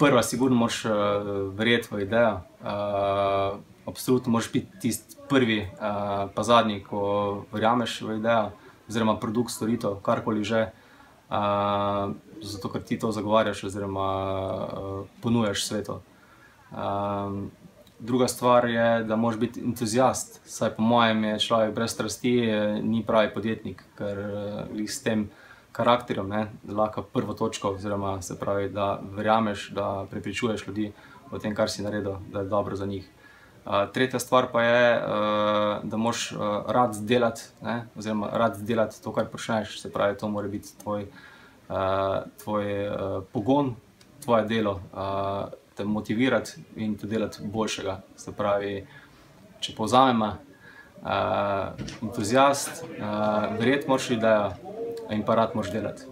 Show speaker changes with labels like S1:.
S1: prva, sigurno moraš verjeti v idejo. Absolutno moraš biti tisti prvi pa zadnji, ko verjameš v idejo, oziroma produkt, storitev, karkoli že. Zato, ker ti to zagovarjaš oziroma ponujaš svetu. Druga stvar je, da moraš biti entuzijast. Saj po mojem je človek brez strasti ni pravi podjetnik, ker s tem karakterjem lahko prvo točko, oziroma se pravi, da verjameš, da prepričuješ ljudi o tem, kar si naredil, da je dobro za njih. Tretja stvar pa je, da moraš rad delati, oziroma rad delati to, kar počneš. Se pravi, to mora biti tvoj pogon, tvoje delo, te motivirati in te delati boljšega. Se pravi, če povzamemo, entuzijast, verjeti moraš v idejo in pa rad moraš delati.